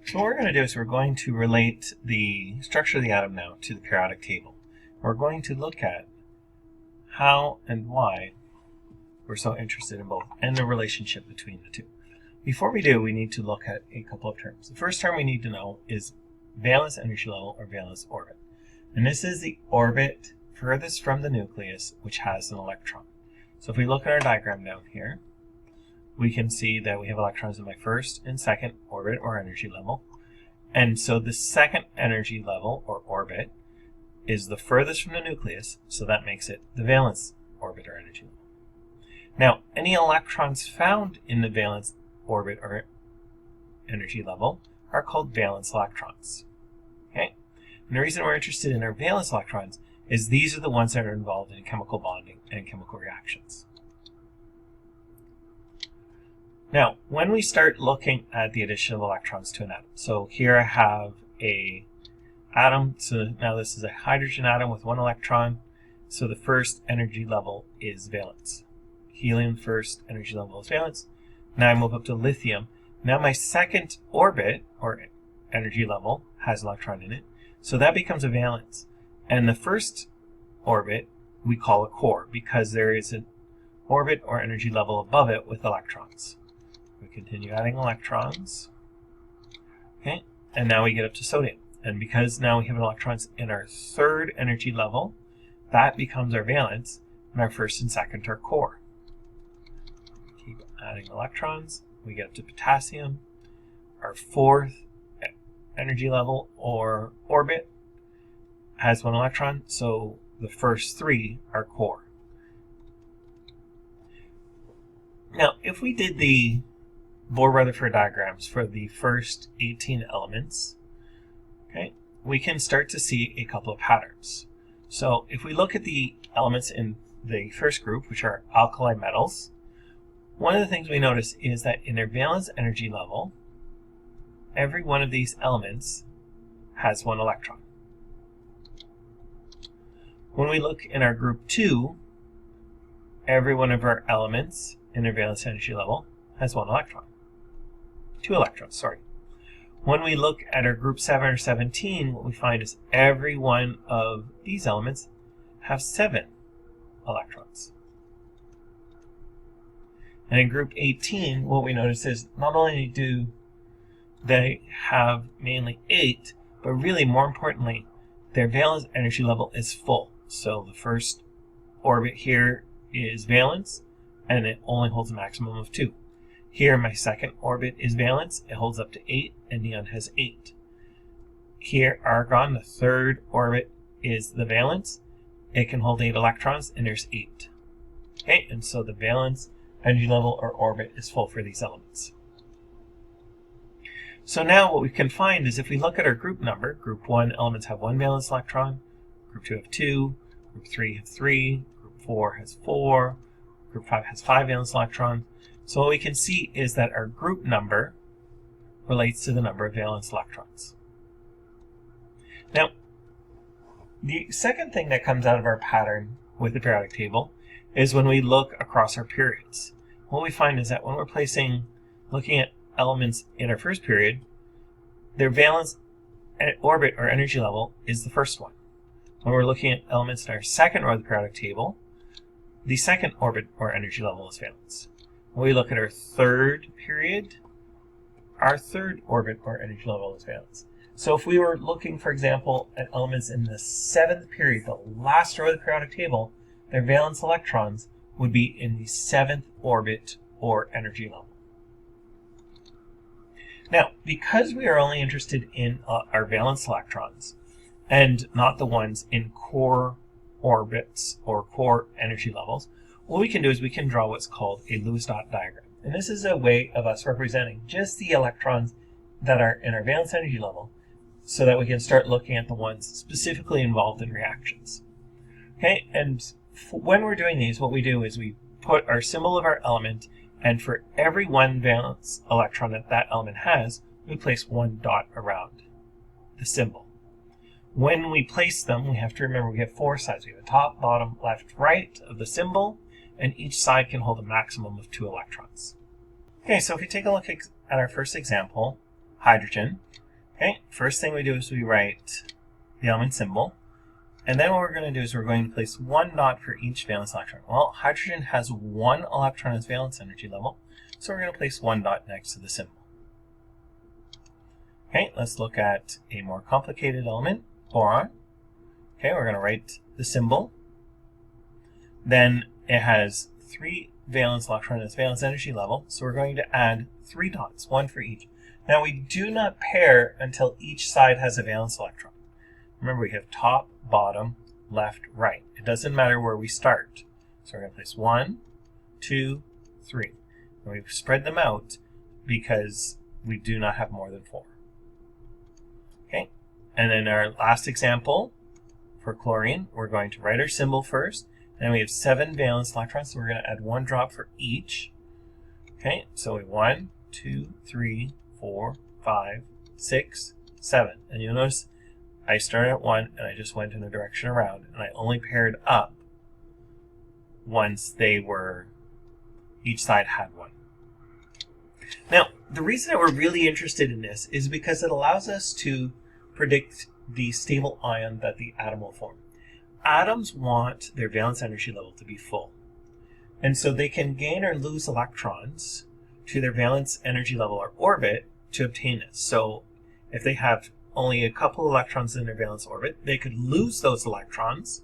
So what we're going to do is we're going to relate the structure of the atom now to the periodic table. We're going to look at how and why we're so interested in both and the relationship between the two. Before we do, we need to look at a couple of terms. The first term we need to know is valence energy level or valence orbit. And this is the orbit furthest from the nucleus which has an electron. So if we look at our diagram down here, we can see that we have electrons in my first and second orbit or energy level. And so the second energy level or orbit is the furthest from the nucleus, so that makes it the valence orbit or energy level. Now, any electrons found in the valence orbit or energy level are called valence electrons. Okay? And the reason we're interested in our valence electrons is these are the ones that are involved in chemical bonding and chemical reactions. Now, when we start looking at the addition of electrons to an atom, so here I have a atom, so now this is a hydrogen atom with one electron, so the first energy level is valence. Helium first energy level is valence. Now I move up to lithium. Now my second orbit or energy level has an electron in it, so that becomes a valence. And the first orbit we call a core because there is an orbit or energy level above it with electrons. We continue adding electrons. Okay, and now we get up to sodium. And because now we have electrons in our third energy level, that becomes our valence, and our first and second are core. Keep adding electrons. We get up to potassium. Our fourth energy level or orbit has one electron, so the first three are core. Now, if we did the Bohr-rutherford diagrams for the first 18 elements, okay, we can start to see a couple of patterns. So if we look at the elements in the first group, which are alkali metals, one of the things we notice is that in their valence energy level, every one of these elements has one electron. When we look in our group 2, every one of our elements in their valence energy level has one electron. 2 electrons, sorry. When we look at our group 7 or 17, what we find is every one of these elements have 7 electrons. And in group 18, what we notice is not only do they have mainly 8, but really more importantly, their valence energy level is full. So the first orbit here is valence, and it only holds a maximum of 2. Here, my second orbit is valence. It holds up to 8, and neon has 8. Here, argon, the third orbit, is the valence. It can hold 8 electrons, and there's 8. Okay, and so the valence energy level or orbit is full for these elements. So now what we can find is if we look at our group number, group 1 elements have 1 valence electron, group 2 have 2, group 3 have 3, group 4 has 4, group 5 has 5 valence electrons. So what we can see is that our group number relates to the number of valence electrons. Now, the second thing that comes out of our pattern with the periodic table is when we look across our periods. What we find is that when we're looking at elements in our first period, their valence orbit or energy level is the first one. When we're looking at elements in our second row of the periodic table, the second orbit or energy level is valence. When we look at our third period, our third orbit or energy level is valence. So if we were looking, for example, at elements in the 7th period, the last row of the periodic table, their valence electrons would be in the 7th orbit or energy level. Now, because we are only interested in our valence electrons and not the ones in core orbits or core energy levels, what we can do is we can draw what's called a Lewis dot diagram. And this is a way of us representing just the electrons that are in our valence energy level so that we can start looking at the ones specifically involved in reactions. Okay, and when we're doing these, what we do is we put our symbol of our element, and for every one valence electron that that element has, we place one dot around the symbol. When we place them, we have to remember we have 4 sides. We have a top, bottom, left, right of the symbol, and each side can hold a maximum of 2 electrons. Okay, so if we take a look at our first example, hydrogen. Okay, first thing we do is we write the element symbol. And then what we're going to do is we're going to place 1 dot for each valence electron. Well, hydrogen has 1 electron as valence energy level, so we're going to place 1 dot next to the symbol. Okay, let's look at a more complicated element, boron. Okay, we're going to write the symbol. Then it has 3 valence electrons as valence energy level, so we're going to add 3 dots, 1 for each. Now we do not pair until each side has a valence electron. Remember, we have top, bottom, left, right. It doesn't matter where we start. So we're going to place 1, 2, 3. And we've spread them out because we do not have more than 4. Okay, and then our last example for chlorine, we're going to write our symbol first. And we have 7 valence electrons, so we're going to add 1 drop for each. Okay, so we have 1, 2, 3, 4, 5, 6, 7. And you'll notice I started at 1 and I just went in a direction around, and I only paired up once each side had 1. Now, the reason that we're really interested in this is because it allows us to predict the stable ion that the atom will form. Atoms want their valence energy level to be full. And so they can gain or lose electrons to their valence energy level or orbit to obtain this. So if they have only a couple electrons in their valence orbit, they could lose those electrons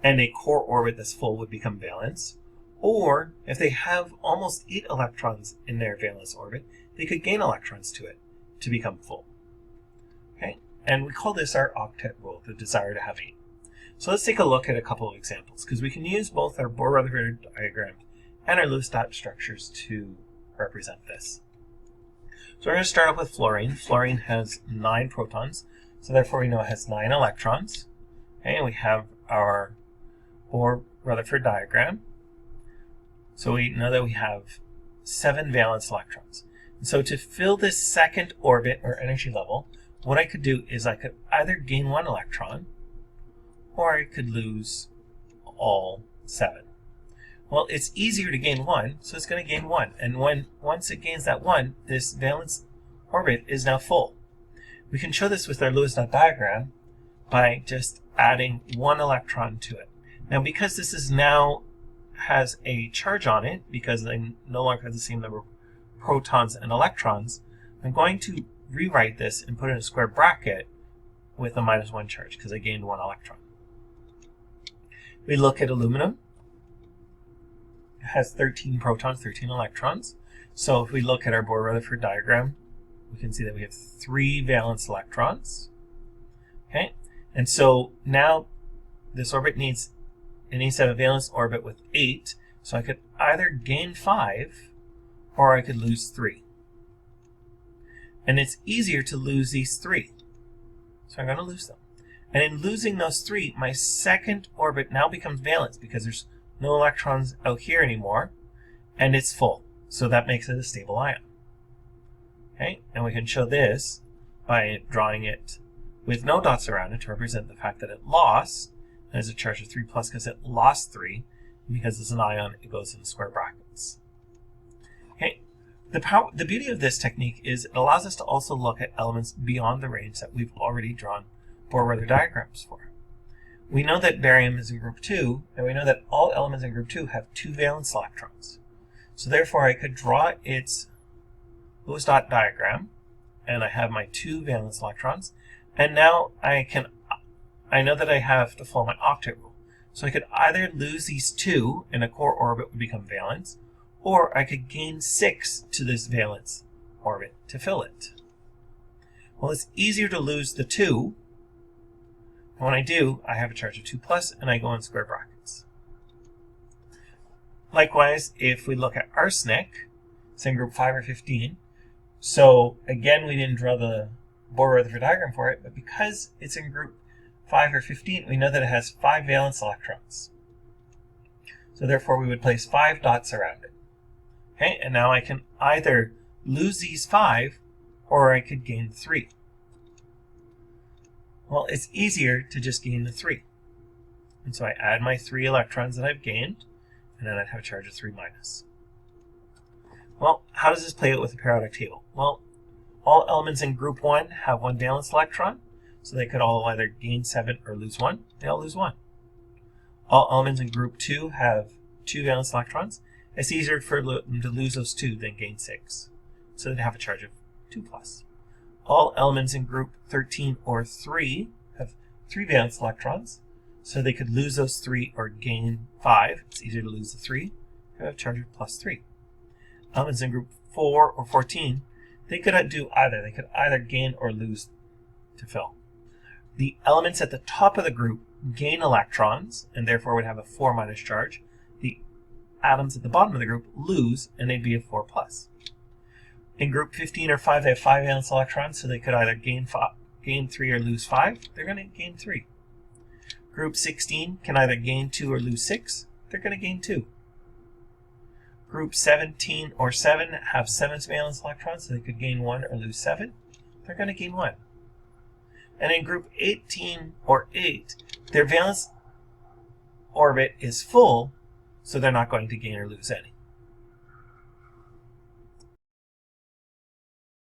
and a core orbit that's full would become valence. Or if they have almost 8 electrons in their valence orbit, they could gain electrons to it to become full. Okay, and we call this our octet rule, the desire to have 8. So let's take a look at a couple of examples, because we can use both our Bohr-rutherford diagram and our Lewis dot structures to represent this. So we're going to start off with fluorine. Fluorine has 9 protons, so therefore we know it has 9 electrons. Okay, and we have our Bohr-rutherford diagram. So we know that we have 7 valence electrons. And so to fill this second orbit or energy level, what I could do is I could either gain 1 electron, or I could lose all 7. Well, it's easier to gain 1, so it's going to gain 1. And once it gains that 1, this valence orbit is now full. We can show this with our Lewis dot diagram by just adding 1 electron to it. Now, because this is now has a charge on it, because they no longer have the same number of protons and electrons, I'm going to rewrite this and put it in a square bracket with a -1 charge, because I gained 1 electron. We look at aluminum. It has 13 protons, 13 electrons. So if we look at our Bohr-rutherford diagram, we can see that we have 3 valence electrons. Okay, and so now this orbit needs to have a valence orbit with 8. So I could either gain 5 or I could lose 3. And it's easier to lose these 3. So I'm going to lose them. And in losing those 3, my second orbit now becomes valence because there's no electrons out here anymore, and it's full. So that makes it a stable ion. Okay, and we can show this by drawing it with no dots around it to represent the fact that it lost, and has a charge of 3 plus because it lost 3, and because it's an ion, it goes in square brackets. Okay, the beauty of this technique is it allows us to also look at elements beyond the range that we've already drawn Bohr-rutherford diagrams for. We know that barium is in group 2, and we know that all elements in group 2 have 2 valence electrons. So therefore I could draw its Lewis dot diagram, and I have my 2 valence electrons, and now I know that I have to follow my octet rule. So I could either lose these 2 and a core orbit would become valence, or I could gain 6 to this valence orbit to fill it. Well, it's easier to lose the 2. And when I do, I have a charge of 2 plus, and I go in square brackets. Likewise, if we look at arsenic, it's in group 5 or 15. So again, we didn't draw the Bohr-rutherford diagram for it, but because it's in group 5 or 15, we know that it has 5 valence electrons. So therefore, we would place 5 dots around it. Okay, and now I can either lose these 5, or I could gain 3. Well, it's easier to just gain the 3. And so I add my 3 electrons that I've gained, and then I'd have a charge of 3 minus. Well, how does this play out with the periodic table? Well, All elements in group 1 have one valence electron, so they could all either gain 7 or lose 1. They all lose 1. All elements in group 2 have 2 valence electrons. It's easier for them to lose those 2 than gain 6. So they'd have a charge of 2+. All elements in group 13 or 3 have 3 valence electrons. So they could lose those 3 or gain 5. It's easier to lose the 3. They have a charge of +3. Elements in group 4 or 14, they could do either. They could either gain or lose to fill. The elements at the top of the group gain electrons, and therefore would have a 4- charge. The atoms at the bottom of the group lose, and they'd be a 4+. In group 15 or 5, they have 5 valence electrons, so they could either gain 3 or lose 5. They're going to gain 3. Group 16 can either gain 2 or lose 6. They're going to gain 2. Group 17 or 7 have 7 valence electrons, so they could gain 1 or lose 7. They're going to gain 1. And in group 18 or 8, their valence orbit is full, so they're not going to gain or lose any.